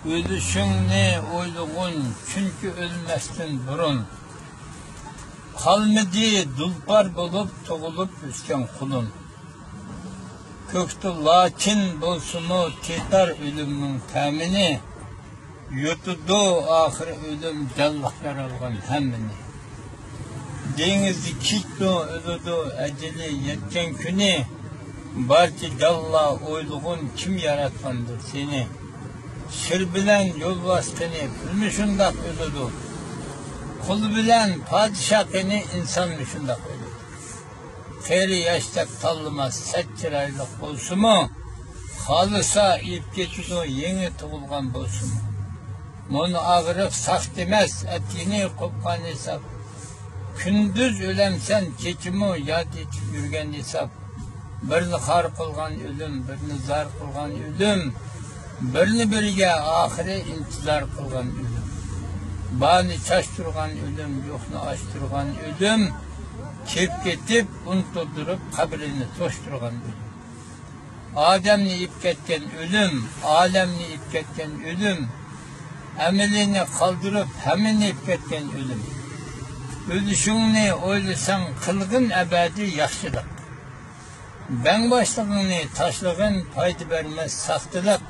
Ölüşüngni oyluğun çünkü ölmestin burun. Kalmadı dulpar bulup toğulup üsken kulun. Köktü lakin bolsunu tetar ölümün temini. Yutudu ahir ölüm jallık yaralgan hemmini. Denizdi kittu ölüdü eceli yetken küni. Barki jalla oyluğun kim yaratkandır seni. Sır bilen yol bastını bilmişundak ölüdü. Kul bilen padişahını insan müşündak ölüdü. Feri yaştak tallımaz settir aylık bolsumu. Halısa ip geçidu yeni tuğulgan bolsumu. Mon ağırık saf demez etini kopkan hesap. Kündüz ölemsen keçimi yad etip yürgen hesap. Birini har kılgan ölüm, birini zar kılgan ölüm. Birini birge ahire intizar kılgan ölüm. Bani çaştırgan ölüm, yokunu açtırgan ölüm. Kep ketip, unutuldurup kabrini toşturgan ölüm. Ademni ip ketken ölüm, alemni ip ketken ölüm. Emelini kaldırıp hemen ip ketken ölüm. Ölüşüngni oylasan kılgın ebedi yaxşılık. Ben başlığını taşlığın paydı vermez sahtılık.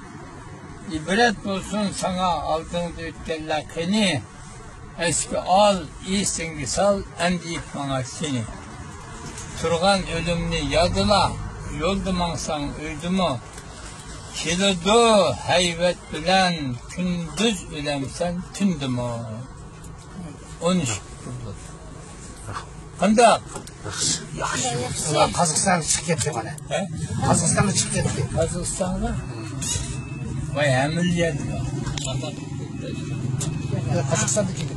İbret olsun sana aldığında ötken lakini. Eski al, iyisini sal, endiyip bana seni. Turgan ölümni yadıla, yoldu mansan öydümü. Kilodu heyvet bilen, kündüz ölemsen tündümü. 13 kurdu. Kanda? Yaxşı. Kazakistan'a çıkıp ketdi bana. Kazakistan'a çıkıp ketdi. Kazakistan'a? Vay emir yedi. Kazakistan'daki